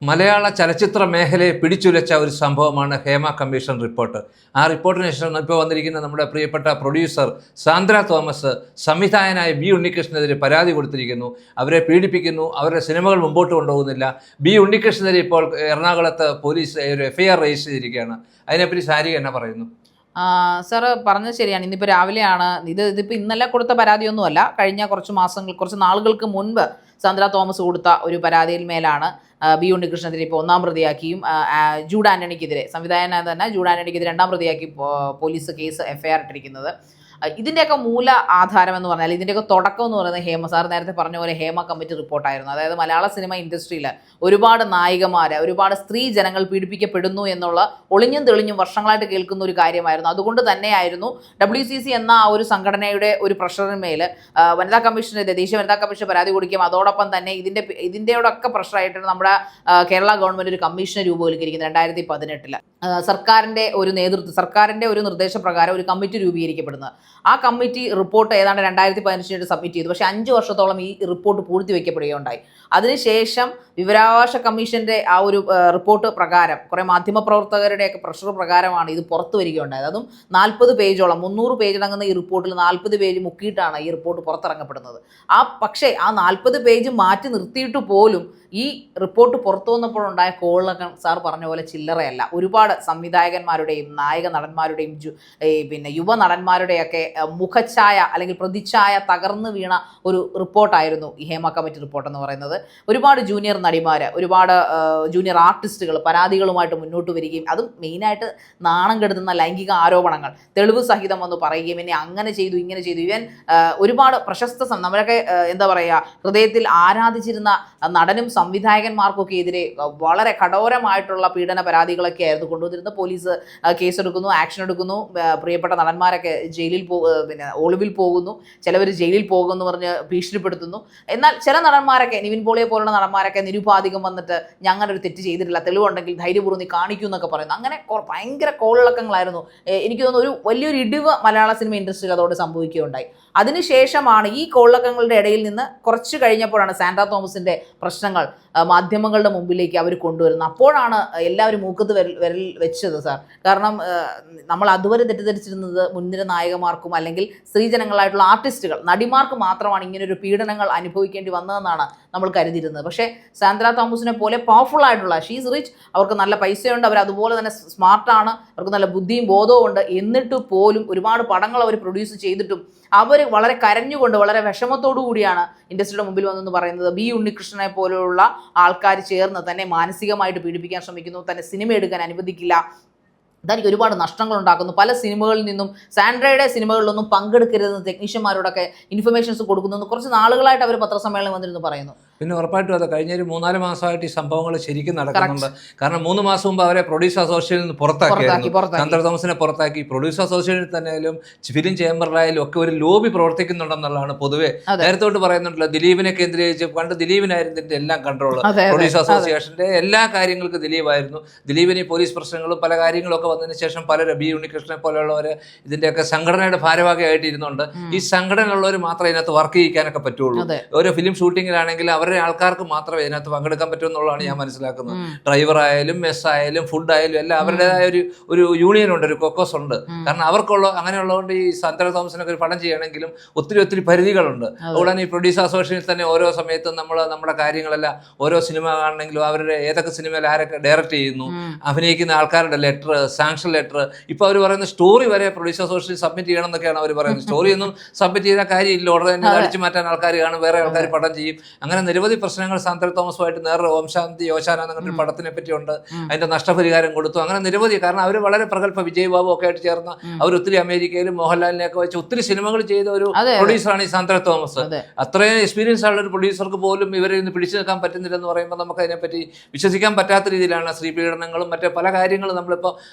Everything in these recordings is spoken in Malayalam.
മലയാള ചലച്ചിത്ര മേഖലയെ പിടിച്ചുലച്ച ഒരു സംഭവമാണ് ഹേമ കമ്മീഷൻ റിപ്പോർട്ട്. ആ റിപ്പോർട്ടിന് ശേഷം ഇപ്പോൾ വന്നിരിക്കുന്ന നമ്മുടെ പ്രിയപ്പെട്ട പ്രൊഡ്യൂസർ സാന്ദ്ര തോമസ് സംവിധായകനായ ബി ഉണ്ണികൃഷ്ണനെതിരെ പരാതി കൊടുത്തിരിക്കുന്നു. അവരെ പീഡിപ്പിക്കുന്നു, അവരുടെ സിനിമകൾ മുമ്പോട്ട് കൊണ്ടുപോകുന്നില്ല. ബി ഉണ്ണികൃഷ്ണനെതിരെ ഇപ്പോൾ എറണാകുളത്ത് പോലീസ് ഒരു FIR രജിസ്റ്റർ ചെയ്തിരിക്കുകയാണ്. അതിനെപ്പറ്റി സാരിക എന്നാ പറയുന്നു? സാറ് പറഞ്ഞത് ശരിയാണ്. ഇന്നിപ്പോൾ രാവിലെയാണ് ഇതിപ്പോൾ ഇന്നലെ കൊടുത്ത പരാതിയൊന്നുമല്ല. കഴിഞ്ഞ കുറച്ച് നാളുകൾക്ക് മുൻപ് സാന്ദ്ര തോമസ് കൊടുത്ത ഒരു പരാതിയിൽ മേലാണ് ബി ഉണ്ണികൃഷ്ണനെതിരെ ഇപ്പോൾ ഒന്നാം പ്രതിയാക്കിയും ജൂഡ് ആൻ്റണിക്കെതിരെ സംവിധായകനായ തന്നെ ജൂഡ് ആൻ്റണിക്കെതിരെ രണ്ടാം പ്രതിയാക്കി പോലീസ് കേസ് FIR ഇട്ടിരിക്കുന്നത്. ഇതിൻ്റെയൊക്കെ മൂല ആധാരം എന്ന് പറഞ്ഞാൽ ഇതിൻ്റെയൊക്കെ തുടക്കം എന്ന് പറയുന്നത് ഹേമ സാർ നേരത്തെ പറഞ്ഞ പോലെ ഹേമ കമ്മിറ്റി റിപ്പോർട്ടായിരുന്നു. അതായത് മലയാള സിനിമ ഇൻഡസ്ട്രിയിൽ ഒരുപാട് നായികമാർ, ഒരുപാട് സ്ത്രീ ജനങ്ങൾ പീഡിപ്പിക്കപ്പെടുന്നു എന്നുള്ള ഒളിഞ്ഞും തെളിഞ്ഞും വർഷങ്ങളായിട്ട് കേൾക്കുന്ന ഒരു കാര്യമായിരുന്നു. അതുകൊണ്ട് തന്നെയായിരുന്നു WCC എന്ന ആ ഒരു സംഘടനയുടെ ഒരു പ്രഷറിന്മേൽ വനിതാ കമ്മീഷനെതിരെ ദേശീയ വനിതാ കമ്മീഷൻ പരാതി കൊടുക്കുകയും അതോടൊപ്പം തന്നെ ഇതിൻ്റെയോടൊക്കെ പ്രഷറായിട്ടാണ് നമ്മുടെ കേരള ഗവൺമെൻറ് ഒരു കമ്മീഷനെ രൂപവൽക്കരിക്കുന്നത് 2018. സർക്കാരിൻ്റെ ഒരു നിർദ്ദേശപ്രകാരം ഒരു കമ്മിറ്റി രൂപീകരിക്കപ്പെടുന്നത്. ആ കമ്മിറ്റി റിപ്പോർട്ട് ഏതാണ്ട് 2015 സബ്മിറ്റ് ചെയ്തു. പക്ഷേ 5 വർഷത്തോളം ഈ റിപ്പോർട്ട് പൂഴ്ത്തിവെക്കപ്പെടുകയുണ്ടായി. അതിനുശേഷം വിവരാവകാശ കമ്മീഷൻ്റെ ആ ഒരു റിപ്പോർട്ട് പ്രകാരം കുറേ മാധ്യമപ്രവർത്തകരുടെയൊക്കെ പ്രഷർ പ്രകാരമാണ് ഇത് പുറത്തു വരികയുണ്ടായത്. അതും 40 പേജോളം 300 പേജടങ്ങുന്ന ഈ റിപ്പോർട്ടിൽ 40 പേജ് മുക്കിയിട്ടാണ് ഈ റിപ്പോർട്ട് പുറത്തിറങ്ങപ്പെടുന്നത്. പക്ഷേ ആ 40 പേജ് മാറ്റി നിർത്തിയിട്ട് പോലും ഈ റിപ്പോർട്ട് പുറത്തു വന്നപ്പോഴുണ്ടായ കോളൊക്കെ സാർ പറഞ്ഞ പോലെ ചില്ലറയല്ല. ഒരുപാട് സംവിധായകന്മാരുടെയും നായക നടന്മാരുടെയും പിന്നെ യുവ നടന്മാരുടെയൊക്കെ മുഖഛായ അല്ലെങ്കിൽ പ്രതിച്ഛായ തകർന്നു വീണ ഒരു റിപ്പോർട്ടായിരുന്നു ഈ ഹേമ കമ്മിറ്റി റിപ്പോർട്ട് എന്ന് പറയുന്നത്. ഒരുപാട് ജൂനിയർ നടിമാർ, ഒരുപാട് ജൂനിയർ ആർട്ടിസ്റ്റുകൾ പരാതികളുമായിട്ട് മുന്നോട്ട് വരികയും അതും മെയിനായിട്ട് നാണം കെടുത്തുന്ന ലൈംഗിക ആരോപണങ്ങൾ തെളിവ് സഹിതം വന്ന് പറയുകയും എന്നെ അങ്ങനെ ചെയ്തു ഇങ്ങനെ ചെയ്തു. ഇവൻ ഒരുപാട് പ്രശസ്ത നമ്മളൊക്കെ എന്താ പറയുക ഹൃദയത്തിൽ ആരാധിച്ചിരുന്ന നടനും സംവിധായകന്മാർക്കൊക്കെ എതിരെ വളരെ കഠോരമായിട്ടുള്ള പീഡന പരാതികളൊക്കെ ആയിരുന്നു കൊണ്ടുവന്നിരുന്നത്. പോലീസ് കേസെടുക്കുന്നു, ആക്ഷൻ എടുക്കുന്നു, പ്രിയപ്പെട്ട നടന്മാരൊക്കെ പിന്നെ ഒളിവിൽ പോകുന്നു, ചിലവർ ജയിലിൽ പോകുമെന്ന് പറഞ്ഞ് ഭീഷണിപ്പെടുത്തുന്നു. എന്നാൽ ചില നടന്മാരൊക്കെ നിവിൻ പോളിയെ പോലുള്ള നടന്മാരൊക്കെ നിരുപാധികം വന്നിട്ട് ഞങ്ങളൊരു തെറ്റ് ചെയ്തിട്ടില്ല, തെളിവുണ്ടെങ്കിൽ ധൈര്യപൂർവ്വം നീ കാണിക്കൂ എന്നൊക്കെ പറയുന്നു. അങ്ങനെ ഭയങ്കര കോളിളക്കങ്ങളായിരുന്നു. എനിക്ക് തോന്നുന്നു വലിയൊരു ഇടിവ് മലയാള സിനിമ ഇൻഡസ്ട്രിയിൽ അതോടെ സംഭവിക്കുകയുണ്ടായി. അതിനുശേഷമാണ് ഈ കോളിളക്കങ്ങളുടെ ഇടയിൽ നിന്ന് കുറച്ച് കഴിഞ്ഞപ്പോഴാണ് സാന്ദ്ര തോമസിൻ്റെ പ്രശ്നങ്ങൾ മാധ്യമങ്ങളുടെ മുമ്പിലേക്ക് അവർ കൊണ്ടുവരുന്നത്. അപ്പോഴാണ് എല്ലാവരും മൂക്കത്ത് വിരൽ വെച്ചത് സാർ. കാരണം നമ്മൾ അതുവരെ തെറ്റിദ്ധരിച്ചിരുന്നത് മുൻനിര നായകന്മാർക്കും അല്ലെങ്കിൽ സ്ത്രീജനങ്ങളായിട്ടുള്ള ആർട്ടിസ്റ്റുകൾ, നടിമാർക്ക് മാത്രമാണ് ഇങ്ങനൊരു പീഡനങ്ങൾ അനുഭവിക്കേണ്ടി വന്നതെന്നാണ് നമ്മൾ കരുതിയിരുന്നത്. പക്ഷേ സാന്ദ്ര തോമസിനെ പോലെ പവർഫുൾ ആയിട്ടുള്ള ഷീസ് റിച്ച്, അവർക്ക് നല്ല പൈസയുണ്ട്, അവർ അതുപോലെ തന്നെ സ്മാർട്ടാണ്, അവർക്ക് നല്ല ബുദ്ധിയും ബോധവും ഉണ്ട്. എന്നിട്ട് പോലും ഒരുപാട് പടങ്ങൾ അവർ പ്രൊഡ്യൂസ് ചെയ്തിട്ടും അവർ വളരെ കരഞ്ഞുകൊണ്ട് വളരെ വിഷമത്തോടു കൂടിയാണ് ഇൻഡസ്ട്രിയുടെ മുമ്പിൽ വന്നെന്ന് പറയുന്നത്. ബി ഉണ്ണികൃഷ്ണനെ പോലെയുള്ള ആൾക്കാർ ചേർന്ന് തന്നെ മാനസികമായിട്ട് പീഡിപ്പിക്കാൻ ശ്രമിക്കുന്നു, തന്നെ സിനിമ എടുക്കാൻ അനുവദിക്കില്ല, തനിക്ക് ഒരുപാട് നഷ്ടങ്ങൾ ഉണ്ടാക്കുന്നു, പല സിനിമകളിൽ നിന്നും സാൻഡ്രയുടെ സിനിമകളിലൊന്നും പങ്കെടുക്കരുതെന്ന് ടെക്നീഷ്യന്മാരോടൊക്കെ ഇൻഫർമേഷൻസ് കൊടുക്കുന്നു. കുറച്ച് നാളുകളായിട്ട് അവർ പത്രസമ്മേളനം വന്നിരുന്നു പറയുന്നു. പിന്നെ ഉറപ്പായിട്ടും അത് കഴിഞ്ഞ ഒരു 3-4 മാസമായിട്ട് ഈ സംഭവങ്ങൾ ശരിക്കും നടക്കുന്നുണ്ട്. കാരണം 3 മാസം മുമ്പ് അവരെ പ്രൊഡ്യൂസർ അസോസിയേഷനിൽ നിന്ന് പുറത്താക്കിയായിരുന്നു. സാന്ദ്ര തോമസിനെ പുറത്താക്കി. പ്രൊഡ്യൂസർ അസോസിയേഷനിൽ തന്നെയായാലും ഫിലിം ചേംബറിലായാലും ഒക്കെ ഒരു ലോബി പ്രവർത്തിക്കുന്നുണ്ടെന്നുള്ളതാണ് പൊതുവെ നേരത്തോട്ട് പറയുന്നുണ്ടല്ലോ. ദിലീപിനെ കേന്ദ്രീകരിച്ച് പണ്ട് ദിലീപിനായിരുന്നു ഇതിന്റെ എല്ലാം കൺട്രോൾ. പ്രൊഡ്യൂസർ അസോസിയേഷന്റെ എല്ലാ കാര്യങ്ങൾക്കും ദിലീപായിരുന്നു. ദിലീപിന് ഈ പോലീസ് പ്രശ്നങ്ങളും പല കാര്യങ്ങളൊക്കെ വന്നതിന് ശേഷം പലരും ബി ഉണ്ണികൃഷ്ണനെ പോലെയുള്ളവർ ഇതിന്റെയൊക്കെ സംഘടനയുടെ ഭാരവാഹിയായിട്ട് ഇരുന്നുണ്ട്. ഈ സംഘടനയുള്ളവർ മാത്രമേ ഇതിനകത്ത് വർക്ക് ചെയ്യിക്കാനൊക്കെ പറ്റുള്ളൂ. ഓരോ ഫിലിം ഷൂട്ടിങ്ങിലാണെങ്കിൽ അവരുടെ ആൾക്കാർക്ക് മാത്രമേ ഇതിനകത്ത് പങ്കെടുക്കാൻ പറ്റുമെന്നുള്ളതാണ് ഞാൻ മനസ്സിലാക്കുന്നത്. ഡ്രൈവർ ആയാലും മെസ് ആയാലും ഫുഡ് ആയാലും എല്ലാം അവരുടേതായ ഒരു യൂണിയൻ ഉണ്ട്, ഒരു കൊക്കോസ് ഉണ്ട്. കാരണം അങ്ങനെയുള്ളതുകൊണ്ട് ഈ സാന്ദ്ര തോമസിനൊക്കെ ഒരു പടം ചെയ്യണമെങ്കിലും ഒത്തിരി പരിധികളുണ്ട്. അതുകൊണ്ട് ഈ പ്രൊഡ്യൂസർ അസോസിയേഷനിൽ തന്നെ ഓരോ സമയത്തും നമ്മുടെ കാര്യങ്ങളെല്ലാം ഓരോ സിനിമ കാണണമെങ്കിലും അവരുടെ ഏതൊക്കെ സിനിമയിൽ ആരൊക്കെ ഡയറക്റ്റ് ചെയ്യുന്നു, അഭിനയിക്കുന്ന ആൾക്കാരുടെ ലെറ്റർ, സാങ്ഷൻ ലെറ്റർ, ഇപ്പോൾ അവർ പറയുന്ന സ്റ്റോറി വരെ പ്രൊഡ്യൂസർ അസോസിയേഷൻ സബ്മിറ്റ് ചെയ്യണം എന്നൊക്കെയാണ് അവർ പറയുന്നത്. സ്റ്റോറി ഒന്നും സബ്മിറ്റ് ചെയ്ത കാര്യമില്ല, ഉടനെ തന്നെ അടിച്ചു മാറ്റാൻ ആൾക്കാർ കാണും, വേറെ ആൾക്കാർ പടം ചെയ്യും. അങ്ങനെ നിരവധി പ്രശ്നങ്ങൾ സാന്ദ്ര തോമസുമായിട്ട് ഓം ശാന്തി യോശാന എന്നൊരു പടത്തിനെ പറ്റിയുണ്ട്. അതിന്റെ നഷ്ടപരിഹാരം കൊടുത്തു. അങ്ങനെ നിരവധി, കാരണം അവർ വളരെ പ്രഗത്ഭ വിജയ് ബാബു ഒക്കെ ആയിട്ട് ചേർന്ന് അവർ ഒത്തിരി അമേരിക്കയിലും മോഹൻലാലിനെയൊക്കെ വെച്ച് ഒത്തിരി സിനിമകൾ ചെയ്ത ഒരു പ്രൊഡ്യൂസറാണ് ഈ സാന്ദ്ര തോമസ്. അത്രയും എക്സ്പീരിയൻസ് ഉള്ള ഒരു പ്രൊഡ്യൂസർക്ക് പോലും ഇവരെ ഇന്ന് പിടിച്ചു നിൽക്കാൻ പറ്റുന്നില്ലെന്ന് പറയുമ്പോൾ നമുക്ക് അതിനെപ്പറ്റി വിശ്വസിക്കാൻ പറ്റാത്ത രീതിയിലാണ് സ്ത്രീ പീഡനങ്ങളും മറ്റേ പല കാര്യങ്ങളും.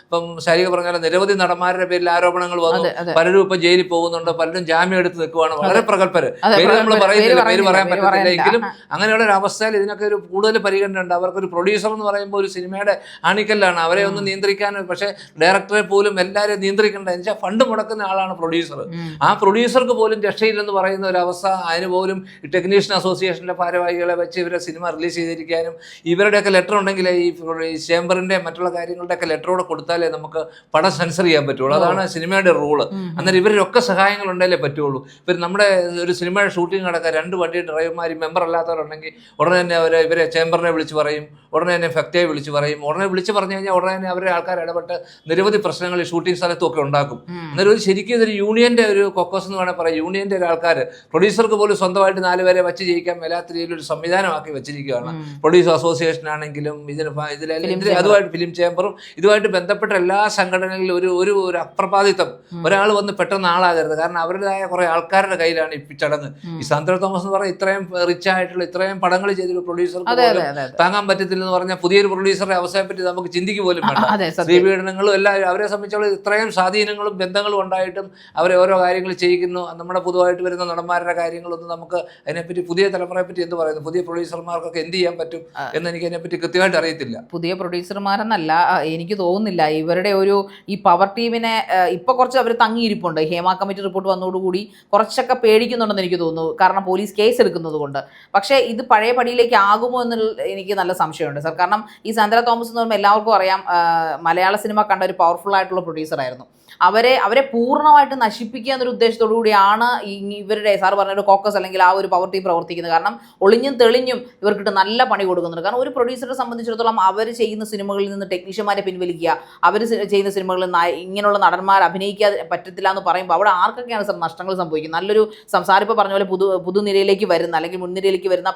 ഇപ്പം ശാരിക പറഞ്ഞ പോലെ നിരവധി നടന്മാരുടെ പേരിൽ ആരോപണങ്ങൾ വന്നു. പലരും ഇപ്പൊ ജയിലിൽ പോകുന്നുണ്ട്, പലരും ജാമ്യം എടുത്ത് നിൽക്കുവാണ്. വളരെ പ്രഗത്ഭര്, പേര് നമ്മൾ പറയുന്നില്ല, പേര് പറയാൻ പറ്റത്തില്ല. എങ്കിലും അങ്ങനെയുള്ള ഒരു അവസ്ഥയിൽ ഇതിനൊക്കെ ഒരു കൂടുതൽ പരിഗണന ഉണ്ട്. അവർക്കൊരു പ്രൊഡ്യൂസർ എന്ന് പറയുമ്പോൾ ഒരു സിനിമയുടെ ആണിക്കല്ലാണ്, അവരെ ഒന്ന് നിയന്ത്രിക്കാൻ. പക്ഷേ ഡയറക്ടറെ പോലും എല്ലാവരെയും നിയന്ത്രിക്കേണ്ട എന്നുവെച്ചാൽ ഫണ്ട് മുടക്കുന്ന ആളാണ് പ്രൊഡ്യൂസർ. ആ പ്രൊഡ്യൂസർക്ക് പോലും രക്ഷയില്ലെന്ന് പറയുന്ന ഒരു അവസ്ഥ. അതിന് പോലും ഈ ടെക്നീഷ്യൻ അസോസിയേഷൻ്റെ ഭാരവാഹികളെ വെച്ച് ഇവരെ സിനിമ റിലീസ് ചെയ്തിരിക്കാനും ഇവരുടെയൊക്കെ ലെറ്റർ ഉണ്ടെങ്കിൽ ഈ ചേംബറിൻ്റെ മറ്റുള്ള കാര്യങ്ങളുടെയൊക്കെ ലെറ്ററോടെ കൊടുത്താലേ നമുക്ക് പടം സെൻസർ ചെയ്യാൻ പറ്റുള്ളൂ. അതാണ് സിനിമയുടെ റൂള്. അന്നേരം ഇവരൊക്കെ സഹായങ്ങൾ ഉണ്ടെങ്കിലേ പറ്റുള്ളൂ. ഇവർ നമ്മുടെ ഒരു സിനിമയുടെ ഷൂട്ടിംഗ് നടക്കുക 2 വണ്ടി ഡ്രൈവർമാർ മെമ്പർ അല്ലാത്തവരുണ്ടെങ്കിൽ ഉടനെ തന്നെ ഇവരെ ചേംബറിനെ വിളിച്ച് പറയും, ഉടനെ തന്നെ ഫെക്റ്റയെ വിളിച്ച് പറയും. ഉടനെ വിളിച്ച് പറഞ്ഞു കഴിഞ്ഞാൽ ഉടനെ തന്നെ അവരെ ആൾക്കാർ ഇടപെട്ട് നിരവധി പ്രശ്നങ്ങൾ ഈ ഷൂട്ടിംഗ് സ്ഥലത്തും ഒക്കെ ഉണ്ടാക്കും. അന്നേരം ഒരു ശരിക്കും ഇതൊരു യൂണിയൻ്റെ ഒരു കൊക്കോസ് എന്ന് വേണമെങ്കിൽ പറയാം. യൂണിയൻ്റെ ഒരു ആൾക്കാർ പ്രൊഡ്യൂസർക്ക് പോലും സ്വന്തമായിട്ട് 4 പേരെ വെച്ച് ജയിക്കാൻ മേലാത്ത രീതിയിൽ ഒരു സംവിധാനമാക്കി വെച്ചിരിക്കുകയാണ്. പ്രൊഡ്യൂസർ അസോസിയേഷൻ ആണെങ്കിലും അതുമായിട്ട് ഫിലിം ചേംബറും ഇതുമായിട്ട് ബന്ധപ്പെട്ട എല്ലാ സംഘടനകളിലും ഒരു അപ്രപാദിത്വം ഒരാൾ വന്ന് പെട്ടെന്ന് ആളാകരുത്. കാരണം അവരുടേതായ കുറെ ആൾക്കാരുടെ കയ്യിലാണ് ഈ ചടങ്ങ്. ഈ സാന്ദ്ര തോമസ് എന്ന് പറഞ്ഞാൽ ഇത്രയും റിച്ച് ആയിട്ടുള്ള ഇത്രയും പടങ്ങൾ ചെയ്തൊരു പ്രൊഡ്യൂസർക്ക് താങ്ങാൻ പറ്റത്തില്ലെന്ന് പറഞ്ഞാൽ പുതിയൊരു പ്രൊഡ്യൂസറുടെ അവസ്ഥയെപ്പറ്റി നമുക്ക് ചിന്തിക്കുക പോലും വേണ്ട. സ്ത്രീപീഡനങ്ങളും എല്ലാം അവരെ സംബന്ധിച്ചോളം ഇത്രയും സ്വാധീനങ്ങളും ബന്ധങ്ങളും ഉണ്ടായിട്ടും അവരെ ഓരോ കാര്യങ്ങൾ ചെയ്യിക്കുന്നു. നമ്മുടെ പുതുതായിട്ട് വരുന്ന നടന്മാരുടെ കാര്യങ്ങളൊന്നും നമുക്ക് അതിനെപ്പറ്റി പുതിയ തലമുറയെ പറ്റി എന്ത് പറയുന്നു, പുതിയ പ്രൊഡ്യൂസർമാർക്കൊക്കെ എന്ത് ചെയ്യാൻ പറ്റും എന്ന് എനിക്ക് അതിനെപ്പറ്റി കൃത്യമായിട്ട് അറിയത്തില്ല. പുതിയ പ്രൊഡ്യൂസർമാരെന്നല്ല, എനിക്ക് തോന്നുന്നില്ല ഇവരുടെ ഈ പവർ ടീമിനെ ഇപ്പൊ കുറച്ച് അവർ തങ്ങിയിരിപ്പുണ്ട്. ഹേമ കമ്മിറ്റി റിപ്പോർട്ട് വന്നതോടുകൂടി കുറച്ചൊക്കെ പേടിക്കുന്നുണ്ടെന്ന് എനിക്ക് തോന്നുന്നു, കാരണം പോലീസ് കേസ് എടുക്കുന്നത് കൊണ്ട്. പക്ഷേ ഇത് പഴയ പടിയിലേക്ക് ആകുമോ എന്നുള്ള എനിക്ക് നല്ല സംശയമുണ്ട് സാർ. കാരണം ഈ സാന്ദ്ര തോമസ് എന്ന് പറയുമ്പോൾ എല്ലാവർക്കും അറിയാം, മലയാള സിനിമ കണ്ട ഒരു പവർഫുൾ ആയിട്ടുള്ള പ്രൊഡ്യൂസറായിരുന്നു. അവരെ പൂർണ്ണമായിട്ട് നശിപ്പിക്കുക എന്നൊരു ഉദ്ദേശത്തോടു കൂടിയാണ് ഇവരുടെ സാർ പറഞ്ഞൊരു കോക്കസ് അല്ലെങ്കിൽ ആ ഒരു പവർ ടീം പ്രവർത്തിക്കുന്നത്. കാരണം ഒളിഞ്ഞും തെളിഞ്ഞും ഇവർക്കിട്ട് നല്ല പണി കൊടുക്കുന്നുണ്ട്. കാരണം ഒരു പ്രൊഡ്യൂസറെ സംബന്ധിച്ചിടത്തോളം അവർ ചെയ്യുന്ന സിനിമകളിൽ നിന്ന് ടെക്നീഷ്യന്മാരെ പിൻവലിക്കുക, അവർ ചെയ്യുന്ന സിനിമകളിൽ ഇങ്ങനെയുള്ള നടന്മാർ അഭിനയിക്കാതെ പറ്റത്തില്ല എന്ന് പറയുമ്പോൾ അവിടെ ആർക്കൊക്കെയാണ് സാർ നഷ്ടങ്ങൾ സംഭവിക്കുന്നത്? നല്ലൊരു സംസാരം ഇപ്പോൾ പറഞ്ഞ പോലെ പുതുനിരയിലേക്ക് വരുന്ന അല്ലെങ്കിൽ മുൻനിരയിലേക്ക് വരുന്ന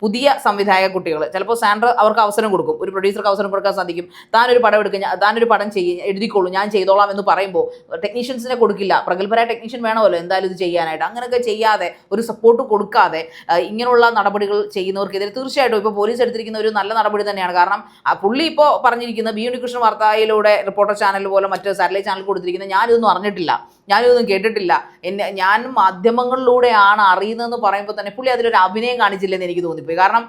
പുതിയ സംവിധായക കുട്ടികൾ ചിലപ്പോൾ സാൻഡ്ര അവർക്ക് അവസരം കൊടുക്കും, ഒരു പ്രൊഡ്യൂസർക്ക് അവസരം കൊടുക്കാൻ സാധിക്കും. താനൊരു പടം എടുക്കുക, താനൊരു പടം എഴുതിക്കോളൂ, ഞാൻ ചെയ്തോളാം എന്ന് പറയുമ്പോൾ ടെക്നീഷ്യൻസിനെ കൊടുക്കില്ല. പ്രഗത്ഭരായ ടെക്നീഷ്യൻ വേണമല്ലോ എന്തായാലും ഇത് ചെയ്യാനായിട്ട്. അങ്ങനെയൊക്കെ ചെയ്യാതെ ഒരു സപ്പോർട്ട് കൊടുക്കാതെ ഇങ്ങനെയുള്ള നടപടികൾ ചെയ്യുന്നവർക്കെതിരെ തീർച്ചയായിട്ടും ഇപ്പോൾ പോലീസ് എടുത്തിരിക്കുന്ന ഒരു നല്ല നടപടി തന്നെയാണ്. കാരണം പുള്ളി ഇപ്പോൾ പറഞ്ഞിരിക്കുന്ന ബി ഉണ്ണികൃഷ്ണൻ വാർത്തയിലൂടെ റിപ്പോർട്ടർ ചാനൽ പോലെ മറ്റ് സാറ്റലൈറ്റ് ചാനൽ കൊടുത്തിരിക്കുന്നത് ഞാനിതൊന്നും അറിഞ്ഞിട്ടില്ല, ഞാനിതൊന്നും കേട്ടിട്ടില്ല, ഞാൻ മാധ്യമങ്ങളിലൂടെയാണ് അറിയുന്നതെന്ന് പറയുമ്പോൾ തന്നെ പുള്ളി അതിലൊരു അഭിനയം കാണിച്ചില്ലെന്ന് എനിക്ക് തോന്നിപ്പോയി. കാരണം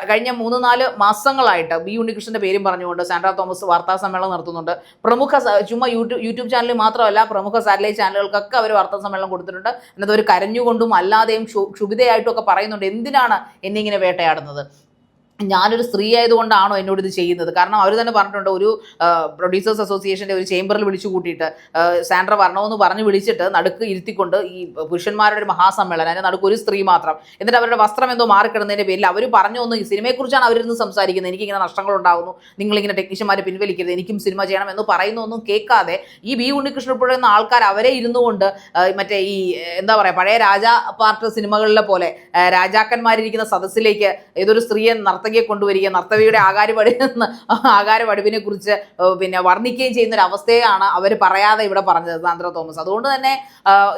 കഴിഞ്ഞ 3-4 മാസങ്ങളായിട്ട് ബി ഉണ്ണികൃഷ്ണന്റെ പേരും പറഞ്ഞുകൊണ്ട് സാൻഡ്ര തോമസ് വാർത്താ സമ്മേളനം നടത്തുന്നുണ്ട്. പ്രമുഖ ചുമ്മാ യൂട്യൂബ് ചാനലിൽ മാത്രമല്ല പ്രമുഖ സാറ്റലൈറ്റ് ചാനലുകൾക്കൊക്കെ അവർ വാർത്താ സമ്മേളനം കൊടുത്തിട്ടുണ്ട്. എന്നിട്ട് അവർ കരഞ്ഞുകൊണ്ടും അല്ലാതെയും ക്ഷുഭിതയായിട്ടും ഒക്കെ പറയുന്നുണ്ട്, എന്തിനാണ് എന്നെ ഇങ്ങനെ വേട്ടയാടുന്നത്, ഞാനൊരു സ്ത്രീ ആയതുകൊണ്ടാണോ എന്നോട് ഇത് ചെയ്യുന്നത്? കാരണം അവർ തന്നെ പറഞ്ഞിട്ടുണ്ട്, ഒരു പ്രൊഡ്യൂസേഴ്സ് അസോസിയേഷൻ്റെ ഒരു ചേംബറിൽ വിളിച്ചു കൂട്ടിയിട്ട് സാൻഡ്ര വരണമെന്ന് പറഞ്ഞ് വിളിച്ചിട്ട് നടുക്ക് ഇരുത്തിക്കൊണ്ട് ഈ പുരുഷന്മാരുടെ ഒരു മഹാസമ്മേളനം, അതിൻ്റെ നടുക്ക് ഒരു സ്ത്രീ മാത്രം, എന്നിട്ട് അവരുടെ വസ്ത്രം എന്തോ മാറിക്കിടുന്നതിൻ്റെ പേരിൽ അവർ പറഞ്ഞു ഈ സിനിമയെക്കുറിച്ചാണ് അവരിന്ന് സംസാരിക്കുന്നത്, എനിക്കിങ്ങനെ നഷ്ടങ്ങളുണ്ടാകുന്നു, നിങ്ങളിങ്ങനെ ടെക്നീഷ്യന്മാരെ പിൻവലിക്കരുത്, എനിക്കും സിനിമ ചെയ്യണം എന്ന് പറയുന്നൊന്നും കേൾക്കാതെ ഈ ബി ഉണ്ണികൃഷ്ണൻ പറയുന്ന ആൾക്കാർ അവരെ ഇരുന്നു കൊണ്ട് മറ്റേ ഈ എന്താ പറയുക പഴയ രാജാ പാർട്ട് സിനിമകളിലെ പോലെ രാജാക്കന്മാരിരിക്കുന്ന സദസ്സിലേക്ക് ഏതൊരു സ്ത്രീയെ നർത്തകിയെ കൊണ്ടുവരിക, നർത്തകിയുടെ ആകാരവടിവിനെ കുറിച്ച് പിന്നെ വർണ്ണിക്കുകയും ചെയ്യുന്ന ഒരു അവസ്ഥയാണ് അവർ പറയാതെ ഇവിടെ പറഞ്ഞത് സാന്ദ്ര തോമസ്. അതുകൊണ്ട് തന്നെ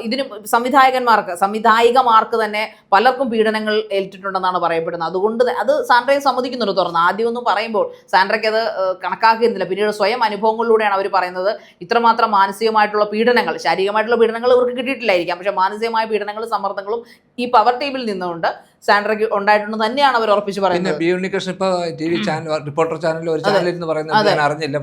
ഇതിന് സംവിധായികമാർക്ക് തന്നെ പലർക്കും പീഡനങ്ങൾ ഏറ്റിട്ടുണ്ടെന്നാണ് പറയപ്പെടുന്നത്. അതുകൊണ്ട് അത് സാൻഡ്രയെ സമ്മതിക്കുന്നുണ്ട് തുറന്ന്. ആദ്യമൊന്നും പറയുമ്പോൾ സാൻഡ്രയ്ക്ക് അത് കണക്കാക്കിയിരുന്നില്ല, പിന്നീട് സ്വയം അനുഭവങ്ങളിലൂടെയാണ് അവർ പറയുന്നത് ഇത്രമാത്രം മാനസികമായിട്ടുള്ള പീഡനങ്ങൾ, ശാരീരികമായിട്ടുള്ള പീഡനങ്ങൾ ഇവർക്ക് കിട്ടിയിട്ടില്ലായിരിക്കാം, പക്ഷേ മാനസികമായ പീഡനങ്ങളും സമ്മർദ്ദങ്ങളും ഈ പവർ ടീമിൽ നിന്നുകൊണ്ട് സാൻഡ്രയ്ക്ക് ഉണ്ടായിട്ടുണ്ടെന്ന് തന്നെയാണ് അവർ ഉറപ്പിച്ച് പറയുന്നത്. ബി ഉണ്ണികൃഷ്ണൻ ഇപ്പോൾ TV ചാനൽ റിപ്പോർട്ടർ ചാനലിൽ ഒരു ചാനലിൽ പറയുന്നത് ഞാൻ അറിഞ്ഞില്ല.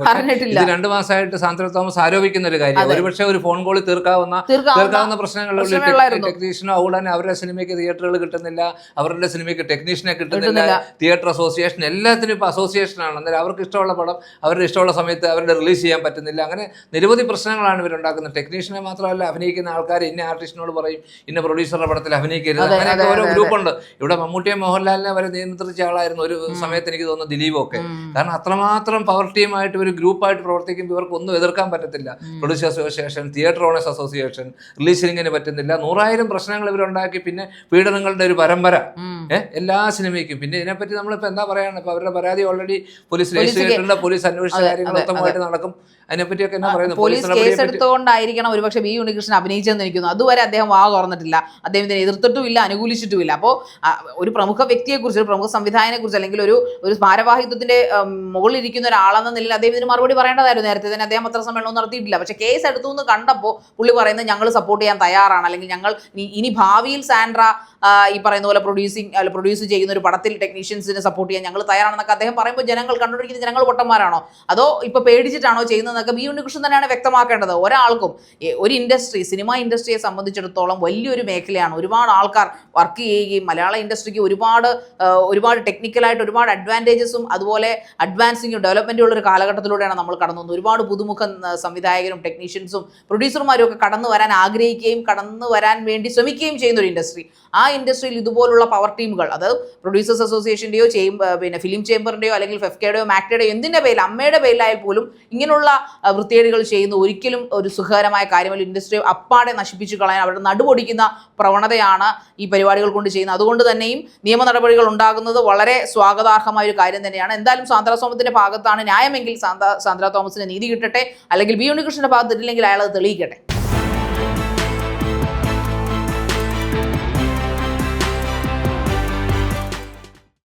ഇത് 2 മാസമായിട്ട് സാന്ദ്ര തോമസ് ആരോപിക്കുന്ന ഒരു കാര്യം, ഒരുപക്ഷെ ഒരു ഫോൺ കോളിൽ തീർക്കാവുന്ന പ്രശ്നങ്ങളുള്ള ടെക്നീഷ്യനോ ഉടനെ അവരുടെ സിനിമയ്ക്ക് തിയേറ്ററുകൾ കിട്ടുന്നില്ല, അവരുടെ സിനിമയ്ക്ക് ടെക്നീഷ്യനെ കിട്ടുന്നില്ല, തിയേറ്റർ അസോസിയേഷൻ എല്ലാത്തിനും ഇപ്പോൾ അസോസിയേഷനാണ്. അന്നേരം അവർക്ക് ഇഷ്ടമുള്ള പടം അവരുടെ ഇഷ്ടമുള്ള സമയത്ത് അവരുടെ റിലീസ് ചെയ്യാൻ പറ്റുന്നില്ല. അങ്ങനെ നിരവധി പ്രശ്നങ്ങളാണ് ഇവരുണ്ടാക്കുന്നത്. ടെക്നീഷ്യനെ മാത്രമല്ല, അഭിനയിക്കുന്ന ആൾക്കാർ ഇന്ന ആർട്ടിസ്റ്റിനോട് പറയും ഇന്ന പ്രൊഡ്യൂസറുടെ പടത്തിൽ അഭിനയിക്കരുത്, അങ്ങനെയൊക്കെ ഓരോ ഗ്രൂപ്പുണ്ട്. ഇവിടെ മമ്മൂട്ടിയെ മോഹൻലാലിനെ വരെ നിയന്ത്രിച്ച ആളായിരുന്നു ഒരു സമയത്ത് എനിക്ക് തോന്നുന്നു ദിലീപൊക്കെ. കാരണം അത്രമാത്രം പവർ ടീമായിട്ട് ഒരു ഗ്രൂപ്പായിട്ട് പ്രവർത്തിക്കുമ്പോൾ ഇവർക്ക് ഒന്നും എതിർക്കാൻ പറ്റത്തില്ല. Producer association, theatre owners association, റിലീസിങ്ങിന് പറ്റുന്നില്ല, 100,000 പ്രശ്നങ്ങൾ ഇവരുണ്ടാക്കി. പിന്നെ പീഡനങ്ങളുടെ ഒരു പരമ്പര എല്ലാ സിനിമയ്ക്കും. പിന്നെ ഇതിനെപ്പറ്റി നമ്മളിപ്പോൾ എന്താ പറയുകയാണ്, ഇപ്പോൾ അവരുടെ പരാതി ഓൾറെഡി പോലീസ് രജിസ്റ്റർ ചെയ്തിട്ടുണ്ട്, പോലീസ് അന്വേഷിച്ച കാര്യങ്ങൾ ഉത്തമമായിട്ട് നടക്കും. അതിനെപ്പറ്റിയൊക്കെ എന്നാ പറയുന്നത്, പോലീസ് കേസ് എടുത്തുകൊണ്ടായിരിക്കണം ഒരുപക്ഷെ ബി ഉണ്ണികൃഷ്ണൻ അഭിനയിച്ചെന്ന് എനിക്ക് തോന്നുന്നു. അതുവരെ അദ്ദേഹം വാ തുറന്നിട്ടില്ല, അദ്ദേഹത്തിനെ എതിർത്തിട്ടുമില്ല, അനുകൂലിച്ചിട്ടുമില്ല. അപ്പോൾ ഒരു പ്രമുഖ വ്യക്തിയെക്കുറിച്ച്, ഒരു പ്രമുഖ സംവിധായകനെക്കുറിച്ച്, അല്ലെങ്കിൽ ഒരു ഭാരവാഹിത്വത്തിന്റെ മുകളിലിരിക്കുന്ന ഒരാളെന്ന നിലയിൽ അദ്ദേഹം ഇതിന് മറുപടി പറയേണ്ടതായിരുന്നു. നേരത്തെ തന്നെ അദ്ദേഹം പത്രസമ്മേളനം നടത്തിയിട്ടില്ല. പക്ഷേ കേസ് എടുത്തു എന്ന് കണ്ടപ്പോൾ പുള്ളി പറയുന്നത് ഞങ്ങൾ സപ്പോർട്ട് ചെയ്യാൻ തയ്യാറാണ്, അല്ലെങ്കിൽ ഞങ്ങൾ ഇനി ഭാവിയിൽ സാൻഡ്ര ഈ പറയുന്ന പോലെ പ്രൊഡ്യൂസ് ചെയ്യുന്ന ഒരു പടത്തിൽ ടെക്നീഷ്യൻസിനെ സപ്പോർട്ട് ചെയ്യാൻ ഞങ്ങൾ തയ്യാറാണെന്നൊക്കെ അദ്ദേഹം പറയുമ്പോൾ ജനങ്ങൾ കണ്ടുപിടിക്കുന്ന ജനങ്ങൾ പൊട്ടന്മാരാണോ അതോ ഇപ്പോൾ പേടിച്ചിട്ടാണോ ചെയ്യുന്നതെന്നൊക്കെ ബി ഉണ്ണികൃഷ്ണൻ തന്നെയാണ് വ്യക്തമാക്കേണ്ടത്. ഒരാൾക്കും ഒരു ഇൻഡസ്ട്രി, സിനിമ ഇൻഡസ്ട്രിയെ സംബന്ധിച്ചിടത്തോളം വലിയൊരു മേഖലയാണ്. ഒരുപാട് ആൾക്കാർ വർക്ക് ചെയ്യുകയും മലയാള ഇൻഡസ്ട്രിക്ക് ഒരുപാട് ടെക്നിക്കലായിട്ട് ഒരുപാട് അഡ്വാൻറ്റേജസും അതുപോലെ അഡ്വാൻസിങ്ങും ഡെവലപ്മെൻറ്റും ഉള്ളൊരു കാലഘട്ടത്തിലൂടെയാണ് നമ്മൾ കടന്നു വന്നത്. ഒരുപാട് പുതുമുഖ സംവിധായകരും ടെക്നീഷ്യൻസും പ്രൊഡ്യൂസർമാരും ഒക്കെ കടന്നു വരാൻ ആഗ്രഹിക്കുകയും കടന്നു വരാൻ വേണ്ടി ശ്രമിക്കുകയും ചെയ്യുന്ന ഒരു ഇൻഡസ്ട്രി. ആ ഇൻഡസ്ട്രിയിൽ ഇതുപോലുള്ള പവർ ടീമുകൾ, അത് പ്രൊഡ്യൂസേഴ്സ് അസോസിയേഷൻ്റെയോ പിന്നെ ഫിലിം ചേംബറിൻ്റെയോ അല്ലെങ്കിൽ ഫെഫ്കയുടെയോ മാക്ടയുടെയോ എന്തിൻ്റെ പേരിൽ, അമ്മയുടെ പേരിലായാൽ പോലും ഇങ്ങനെയുള്ള വൃത്തികേടുകൾ ചെയ്യുന്ന ഒരിക്കലും ഒരു സുഖകരമായ കാര്യമല്ല. ഇൻഡസ്ട്രി അപ്പാടെ നശിപ്പിച്ചു കളയാൻ അവരുടെ നടുപൊടിക്കുന്ന പ്രവണതയാണ് ഈ പരിപാടികൾ കൊണ്ട് ചെയ്യുന്നത്. അതുകൊണ്ട് തന്നെയും നിയമ നടപടികൾ ഉണ്ടാകുന്നത് വളരെ സ്വാഗതാർഹമായ ഒരു കാര്യം തന്നെയാണ്. എന്തായാലും സാന്ദ്ര തോമസിന്റെ ഭാഗത്താണ് ന്യായമെങ്കിൽ സാന്ദ്ര തോമസിന് നീതി കിട്ടട്ടെ, അല്ലെങ്കിൽ ബി ഉണ്ണികൃഷ്ണന്റെ ഭാഗത്ത് ഇല്ലെങ്കിൽ അയാൾ അത് തെളിയിക്കട്ടെ.